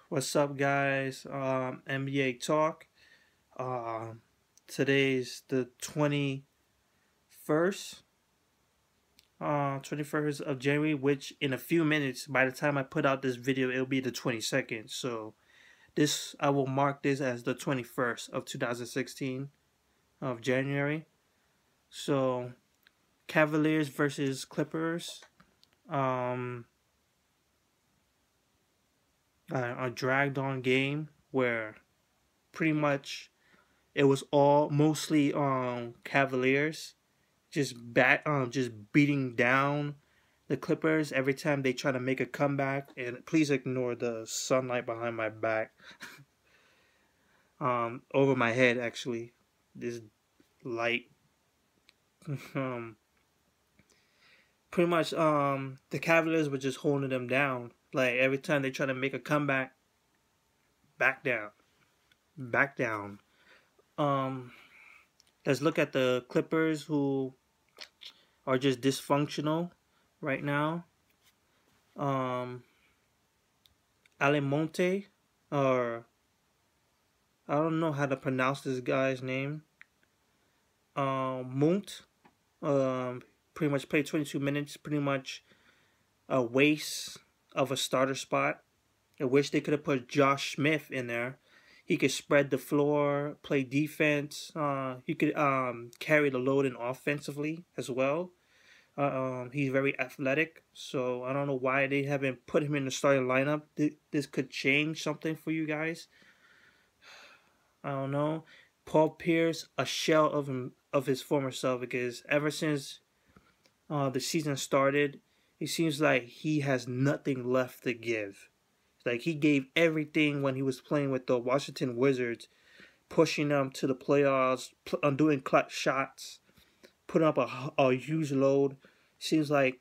What's up, guys? NBA talk. Today's the 21st, 21st of January, which in a few minutes, by the time I put out this video, it'll be the 22nd. So I will mark this as the 21st of 2016 of January. So Cavaliers versus Clippers. Um, a dragged on game where pretty much it was all mostly Cavaliers just beating down the Clippers every time they try to make a comeback. And please ignore the sunlight behind my back, over my head actually. This light, um, pretty much the Cavaliers were just holding them down. Like every time they try to make a comeback, back down, back down. Um, let's look at the Clippers, who are just dysfunctional right now. Um, Alimonte, or I don't know how to pronounce this guy's name. Munt, pretty much played 22 minutes. Pretty much a waste of a starter spot. I wish they could have put Josh Smith in there. He could spread the floor, play defense. He could carry the load in offensively as well. He's very athletic, so I don't know why they haven't put him in the starting lineup. This could change something for you guys. I don't know. Paul Pierce, a shell of his former self, because ever since the season started, it seems like he has nothing left to give. Like he gave everything when he was playing with the Washington Wizards, pushing them to the playoffs, doing clutch shots, putting up a huge load. Seems like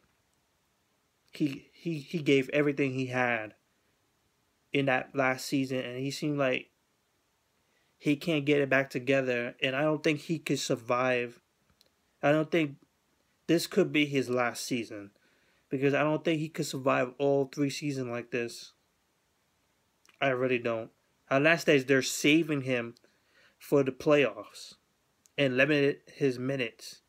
he gave everything he had in that last season, and he seemed like he can't get it back together, and I don't think he could survive. I don't think this could be his last season, because I don't think he could survive all 3 seasons like this. I really don't. Unless they're saving him for the playoffs and limited his minutes.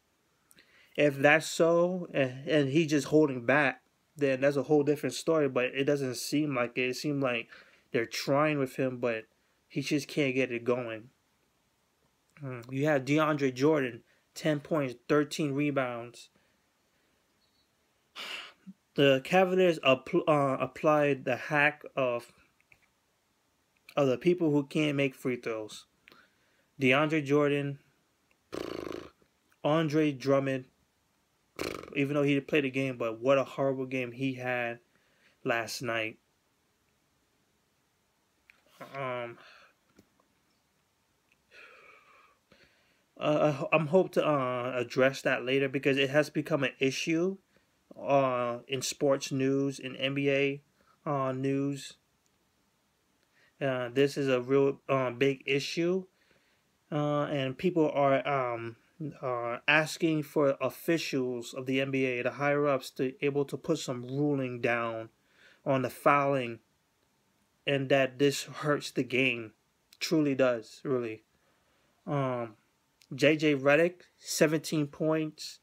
If that's so, and he's just holding back, then that's a whole different story. But it doesn't seem like it. It seems like they're trying with him, but he just can't get it going. You have DeAndre Jordan, 10 points, 13 rebounds. The Cavaliers applied the hack of the people who can't make free throws. DeAndre Jordan, Andre Drummond, even though he didn't play the game, but what a horrible game he had last night. I'm hope to address that later, because it has become an issue in sports news, in NBA news. This is a real big issue, and people are asking for officials of the NBA, the higher ups, to able to put some ruling down on the fouling, and that this hurts the game, truly does, really. JJ Redick, 17 points,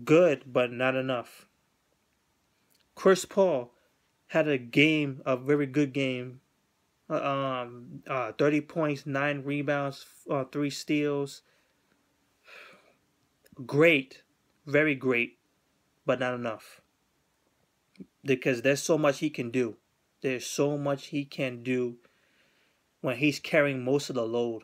good but not enough. Chris Paul had a very good game. 30 points, 9 rebounds, 3 steals. Great, very great, but not enough. Because there's so much he can do. There's so much he can do when he's carrying most of the load.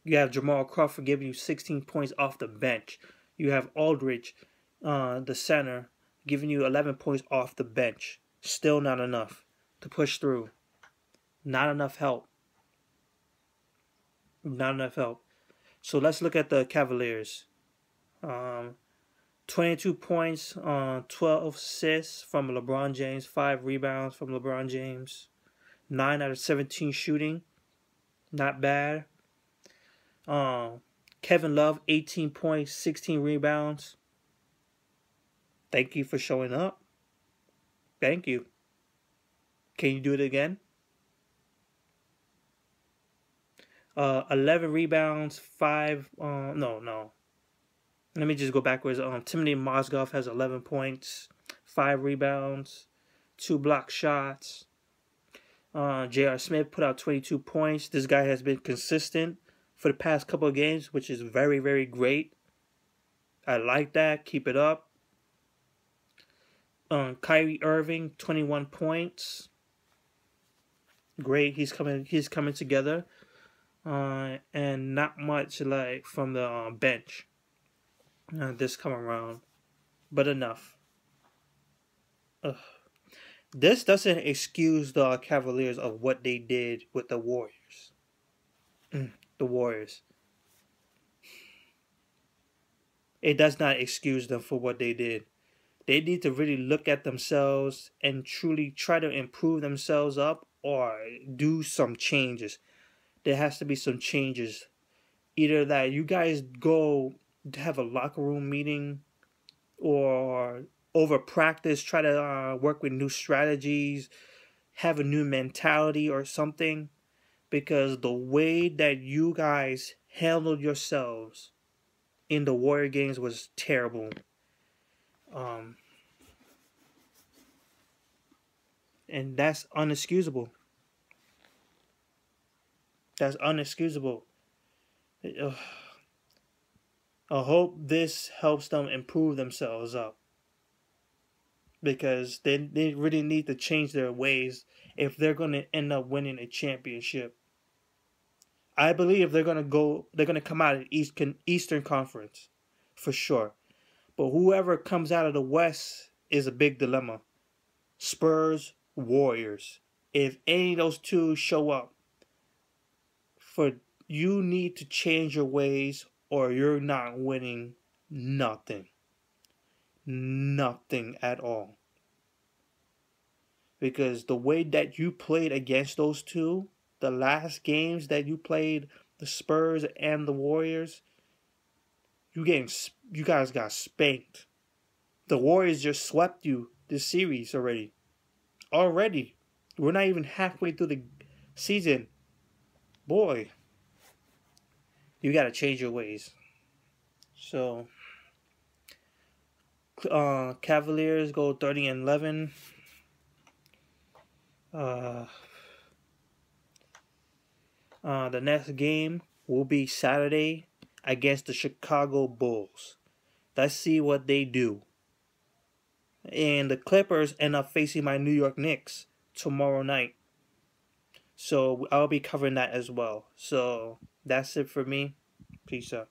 You have Jamal Crawford giving you 16 points off the bench. You have Aldridge, the center, giving you 11 points off the bench. Still not enough to push through. Not enough help. Not enough help. So let's look at the Cavaliers. 22 points, 12 assists from LeBron James, 5 rebounds from LeBron James, 9 out of 17 shooting. Not bad. Kevin Love, 18 points, 16 rebounds. Thank you for showing up. Thank you. Can you do it again? 11 rebounds, 5. No. Let me just go backwards. Timothy Mozgov has 11 points, 5 rebounds, 2 block shots. J.R. Smith put out 22 points. This guy has been consistent for the past couple of games, which is very, very great. I like that. Keep it up. Kyrie Irving, 21 points. Great. He's coming together. And not much like from the bench this come around, but enough. Ugh. This doesn't excuse the Cavaliers of what they did with the Warriors. The Warriors. It does not excuse them for what they did. They need to really look at themselves and truly try to improve themselves up or do some changes. There has to be some changes. Either that you guys go to have a locker room meeting or over practice, try to work with new strategies, have a new mentality or something. Because the way that you guys handled yourselves in the Warrior games was terrible. And that's unexcusable. That's unexcusable. I hope this helps them improve themselves up. Because they really need to change their ways if they're going to end up winning a championship. I believe they're going to come out of the Eastern Conference for sure. But whoever comes out of the West is a big dilemma. Spurs, Warriors. If any of those two show up, you need to change your ways or you're not winning nothing. Nothing at all. Because the way that you played against those two, the last games that you played, the Spurs and the Warriors, you guys got spanked. The Warriors just swept you this series already. We're not even halfway through the season. Boy, you got to change your ways. So, Cavaliers go 30-11. The next game will be Saturday against the Chicago Bulls. Let's see what they do. And the Clippers end up facing my New York Knicks tomorrow night. So I'll be covering that as well. So that's it for me. Peace out.